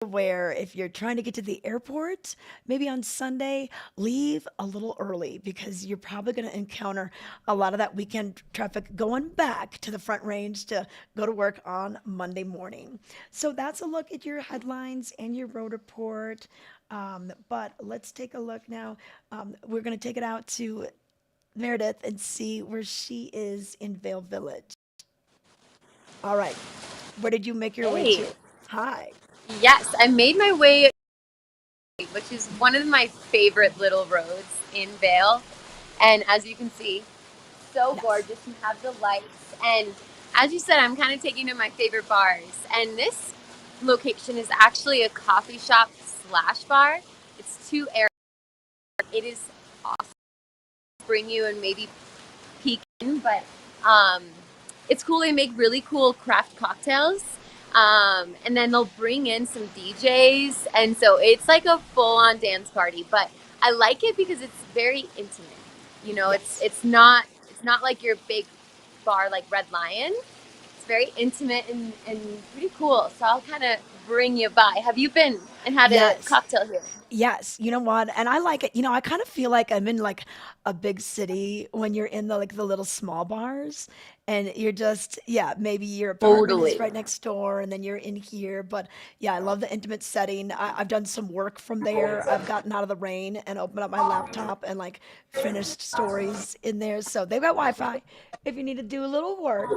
where if you're trying to get to the airport, maybe on Sunday, leave a little early because you're probably going to encounter a lot of that weekend traffic going back to the Front Range to go to work on Monday morning. So that's a look at your headlines and your road report. But let's take a look now. We're going to take it out to Meredith and see where she is in Vail Village. All right. Where did you make your way Hey, to? Hi. yes, I made my way, which is one of my favorite little roads in Vail. And as you can see, so Yes. gorgeous. You have the lights. And as you said, I'm kind of taking you to my favorite bars. And this location is actually a coffee shop slash bar. It's two areas. It is awesome to bring you and maybe peek in, but um, it's cool. They make really cool craft cocktails. And then they'll bring in some DJs. And so it's like a full on dance party. But I like it because it's very intimate. You know, Yes. it's not like your big bar like Red Lion. It's very intimate and pretty cool. So I'll kind of bring you by. Have you been and had a Yes. cocktail here? Yes. You know what? And I like it. I kind of feel like I'm in like a big city when you're in the like the little small bars and you're just, yeah, maybe your apartment is Totally. right next door and then you're in here. But yeah, I love the intimate setting. I've done some work from there. I've gotten out of the rain and opened up my laptop and like finished stories in there. So they've got Wi-Fi if you need to do a little work.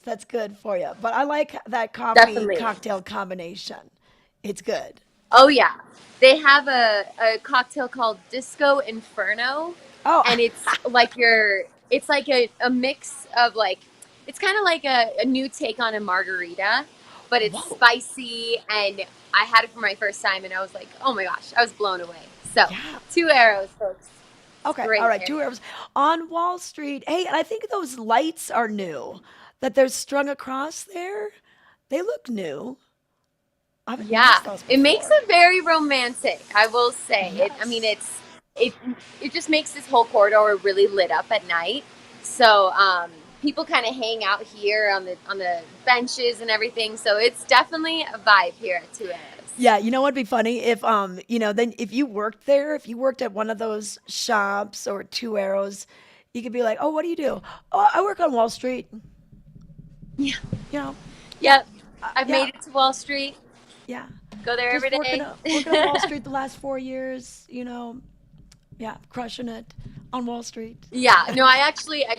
That's good for you. But I like that coffee Definitely. cocktail combination. It's good. Oh yeah. They have a cocktail called Disco Inferno, Oh, and it's like a mix of like it's kind of like a new take on a margarita, but it's whoa. spicy, and I had it for my first time and I was like, oh my gosh, I was blown away. So Yeah. 2 arrows, folks. It's Okay. All great right. area. 2 hours on Wall Street. Hey, and I think those lights are new that they're strung across there. They look new. I haven't Yeah, noticed those it makes before. it very romantic, I will say. I mean, Yes. it it just makes this whole corridor really lit up at night. So people kind of hang out here on the benches and everything. So it's definitely a vibe here at Two Arrows. Yeah, you know what'd be funny if then if you worked there, if you worked at one of those shops or Two Arrows, you could be like, "Oh, what do you do?" "Oh, I work on Wall Street." Yeah, You know? Yeah. yep. I've Yeah. made it to Wall Street. Yeah. Go there Just every day. working on Wall Street the last 4 years, yeah, crushing it on Wall Street. Yeah, no, I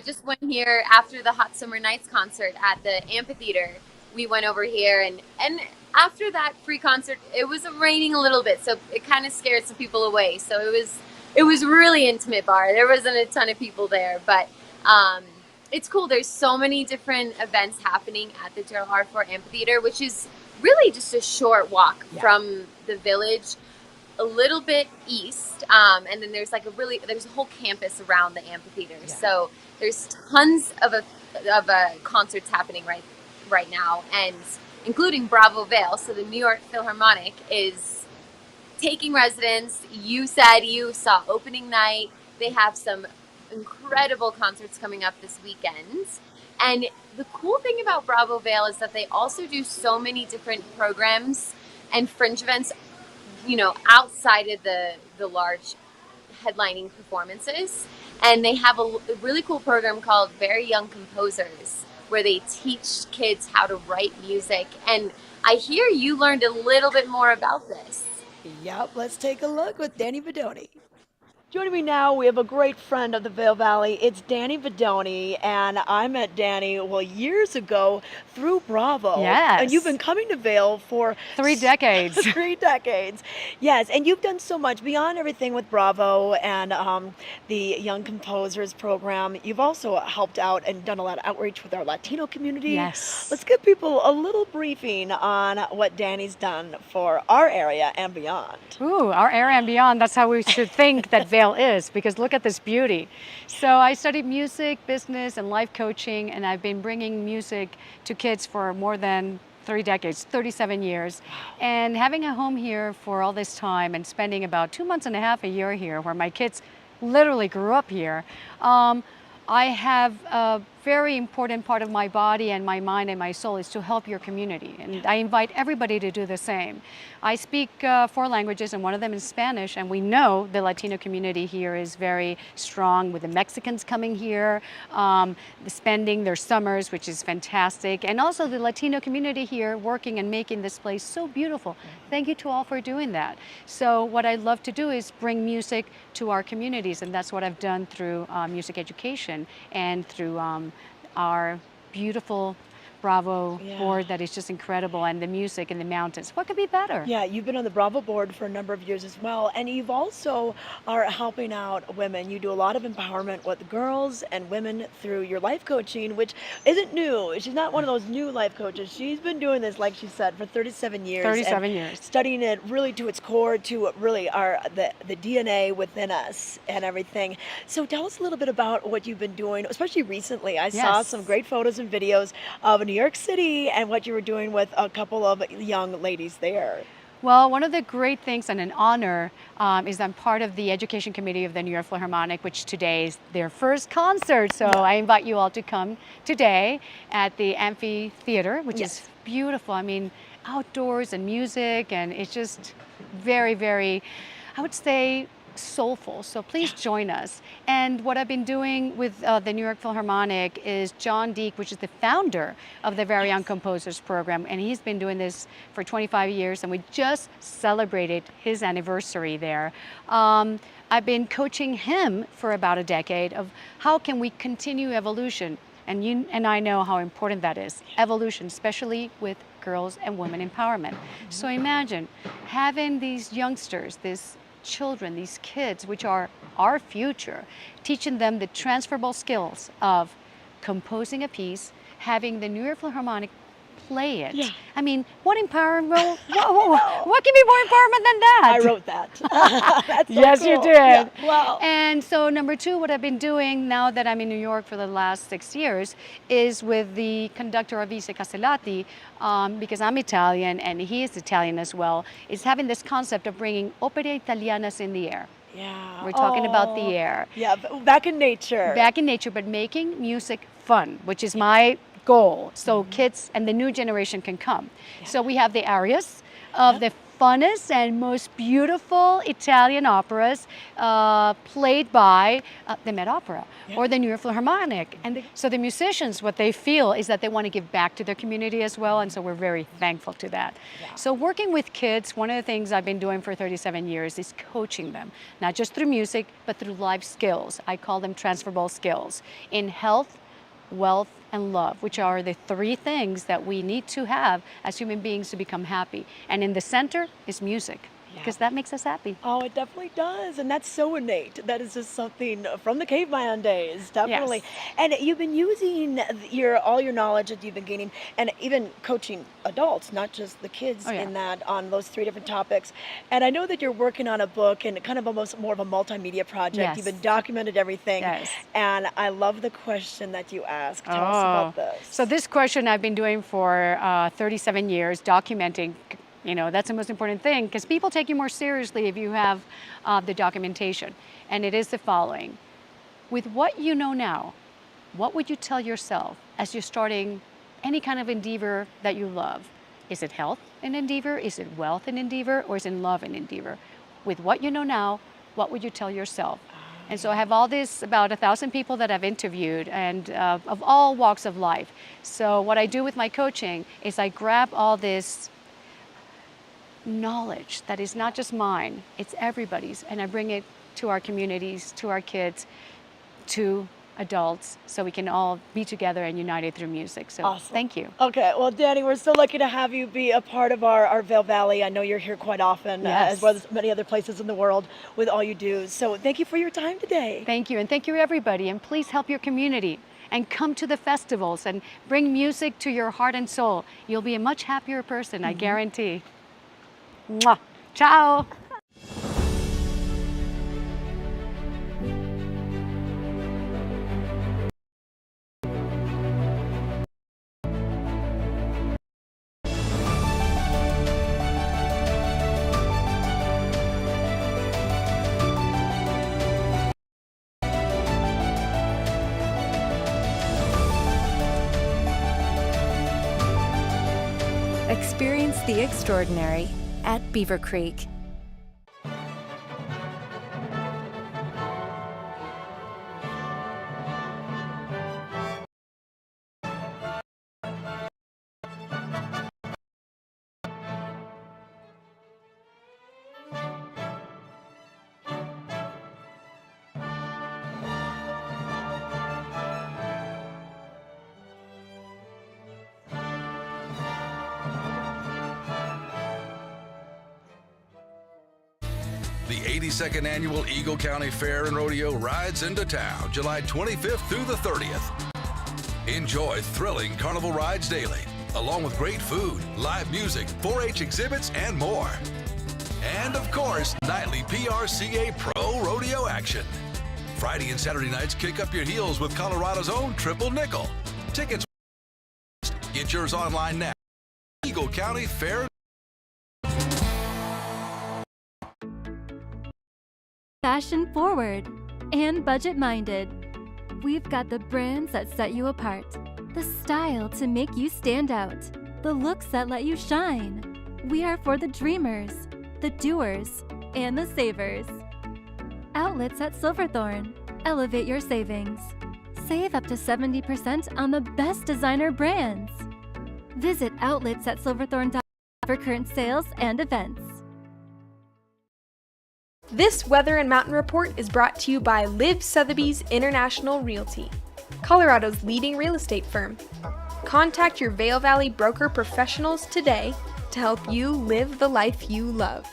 just went here after the Hot Summer Nights concert at the amphitheater. We went over here and after that free concert, it was raining a little bit, so it kind of scared some people away. So it was really intimate bar. There wasn't a ton of people there, but um, it's cool. There's so many different events happening at the Gerald R. Ford Amphitheater, which is really just a short walk Yeah. from the village a little bit east, and then there's a whole campus around the amphitheater. Yeah. So there's tons of concerts happening right now, and including Bravo Vail. So the New York Philharmonic is taking residence. You said you saw opening night. They have some incredible concerts coming up this weekend. And the cool thing about Bravo Vail is that they also do so many different programs and fringe events, you know, outside of the large headlining performances. And they have a really cool program called Very Young Composers, where they teach kids how to write music. And I hear you learned a little bit more about this. Yep, let's take a look with Danny Vidoni. Joining me now, we have a great friend of the Vail Valley. It's Danny Vidoni, and I met Danny, well, years ago through Bravo. And you've been Yes, coming to Vail for 3 decades. 3 decades. Yes, and you've done so much beyond everything with Bravo and the Young Composers program. You've also helped out and done a lot of outreach with our Latino community. Yes. Let's give people a little briefing on what Danny's done for our area and beyond. Ooh, our area and beyond, that's how we should think that Vail is, because look at this beauty. So I studied music, business, and life coaching, and I've been bringing music to kids for more than 3 decades, 37 years. And having a home here for all this time and spending about 2 months and a half a year here, where my kids literally grew up here, I have very important part of my body and my mind and my soul is to help your community. And I invite everybody to do the same. I speak 4 languages, and one of them is Spanish, and we know the Latino community here is very strong, with the Mexicans coming here, spending their summers, which is fantastic, and also the Latino community here working and making this place so beautiful. Thank you to all for doing that. So what I love to do is bring music to our communities, and that's what I've done through music education and through our beautiful Bravo board that is just incredible, and the music in the mountains. What could be better? Yeah, you've been on the Bravo board for a number of years as well, and you've also are helping out women. You do a lot of empowerment with girls and women through your life coaching, which isn't new. She's not one of those new life coaches. She's been doing this, like she said, for 37 years. 37 and years. Studying it really to its core, to really the DNA within us and everything. So tell us a little bit about what you've been doing, especially recently. I saw some great photos and videos of New York City and what you were doing with a couple of young ladies there. Well, one of the great things and an honor is I'm part of the education committee of the New York Philharmonic, which today is their first concert. So I invite you all to come today at the amphitheater, which is beautiful. I mean, outdoors and music, and it's just very, very, I would say, soulful. So please join us. And what I've been doing with the New York Philharmonic is John Deek, which is the founder of the Very Young Composers Program, and he's been doing this for 25 years, and we just celebrated his anniversary there. I've been coaching him for about a decade of how can we continue evolution, and you and I know how important that is, evolution, especially with girls and women empowerment. So imagine having these youngsters, these children, these kids, which are our future, teaching them the transferable skills of composing a piece, having the New York Philharmonic play it. Yeah. I mean, what empowerment, what can be more empowerment than that? I wrote that. That's so yes, cool. you did. Yeah. Wow. And so number 2, what I've been doing now that I'm in New York for the last 6 years is with the conductor Avise Castellati, because I'm Italian and he is Italian as well, is having this concept of bringing opere italianas in the air. Yeah. We're talking about the air. Yeah, back in nature. Back in nature, but making music fun, which is my goal, so kids and the new generation can come. So we have the arias of the funnest and most beautiful Italian operas played by the Met Opera or the New York Philharmonic. And so the musicians, what they feel is that they want to give back to their community as well, and so we're very thankful to that. So working with kids, one of the things I've been doing for 37 years is coaching them, not just through music, but through life skills. I call them transferable skills in health, wealth, and love, which are the 3 things that we need to have as human beings to become happy. And in the center is music, because that makes us happy. Oh, it definitely does. And that's so innate. That is just something from the caveman days, definitely. And you've been using all your knowledge that you've been gaining, and even coaching adults, not just the kids in that, on those 3 different topics. And I know that you're working on a book and kind of almost more of a multimedia project. You've been documented everything. And I love the question that you asked. Tell us about this. So this question I've been doing for 37 years, documenting. You know, that's the most important thing, because people take you more seriously if you have the documentation. And it is the following. With what you know now, what would you tell yourself as you're starting any kind of endeavor that you love? Is it health an endeavor? Is it wealth an endeavor? Or is it love an endeavor? With what you know now, what would you tell yourself? And so I have all this, about 1,000 people that I've interviewed, and of all walks of life. So what I do with my coaching is I grab all this knowledge that is not just mine, it's everybody's, and I bring it to our communities, to our kids, to adults, so we can all be together and united through music. So thank you. Okay, well, Danny, we're so lucky to have you be a part of our Vail Valley. I know you're here quite often, as well as many other places in the world with all you do. So thank you for your time today. Thank you, and thank you everybody, and please help your community and come to the festivals and bring music to your heart and soul. You'll be a much happier person, I guarantee. Mwah. Ciao. the extraordinary at Beaver Creek. The 82nd Annual Eagle County Fair and Rodeo rides into town July 25th through the 30th. Enjoy thrilling carnival rides daily, along with great food, live music, 4-H exhibits, and more. And of course, nightly PRCA Pro Rodeo action. Friday and Saturday nights, kick up your heels with Colorado's own Triple Nickel. Tickets. Get yours online now. Eagle County Fair. Fashion forward and budget minded. We've got the brands that set you apart, the style to make you stand out, the looks that let you shine. We are for the dreamers, the doers, and the savers. Outlets at Silverthorne. Elevate your savings. Save up to 70% on the best designer brands. Visit outlets at silverthorne.com for current sales and events. This weather and mountain report is brought to you by Liv Sotheby's International Realty, Colorado's leading real estate firm. Contact your Vail Valley broker professionals today to help you live the life you love.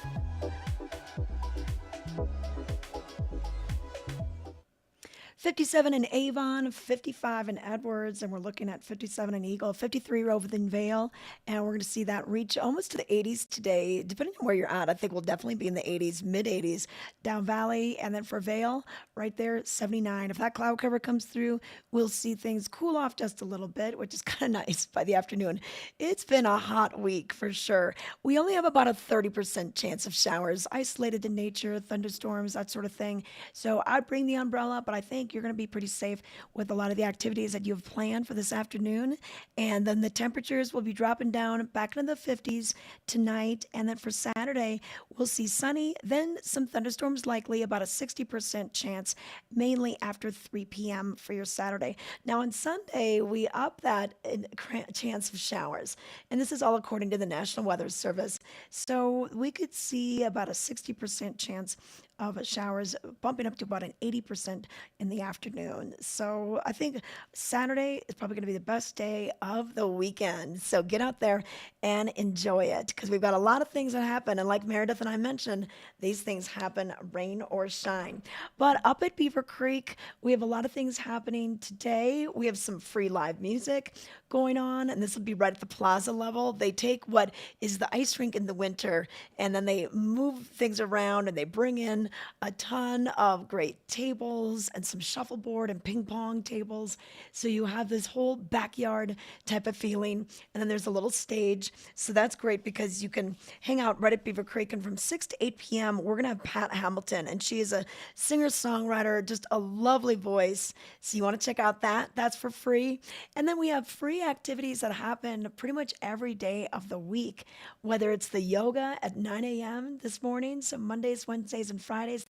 57 in Avon, 55 in Edwards, and we're looking at 57 in Eagle, 53 over in Vail, and we're going to see that reach almost to the 80s today, depending on where you're at. I think we'll definitely be in the 80s, mid-80s, down valley, and then for Vail, right there, 79. If that cloud cover comes through, we'll see things cool off just a little bit, which is kind of nice by the afternoon. It's been a hot week for sure. We only have about a 30% chance of showers, isolated in nature, thunderstorms, that sort of thing. So I'd bring the umbrella, but I think you're going to be pretty safe with a lot of the activities that you've planned for this afternoon. And then the temperatures will be dropping down back into the 50s tonight. And then for Saturday, we'll see sunny, then some thunderstorms likely, about a 60% chance, mainly after 3 p.m. for your Saturday. Now on Sunday, we up that chance of showers. And this is all according to the National Weather Service. So we could see about a 60% chance of showers, bumping up to about an 80% in the afternoon. So I think Saturday is probably going to be the best day of the weekend. So get out there and enjoy it, because we've got a lot of things that happen. And like Meredith and I mentioned, these things happen rain or shine. But up at Beaver Creek, we have a lot of things happening today. We have some free live music going on, and this will be right at the plaza level. They take what is the ice rink in the winter, and then they move things around, and they bring in a ton of great tables and some shuffleboard and ping pong tables. So you have this whole backyard type of feeling. And then there's a little stage. So that's great because you can hang out right at Beaver Creek. And from 6 to 8 p.m., we're going to have Pat Hamilton. And she is a singer-songwriter, just a lovely voice. So you want to check out that. That's for free. And then we have free activities that happen pretty much every day of the week, whether it's the yoga at 9 a.m. this morning, so Mondays, Wednesdays, and Fridays,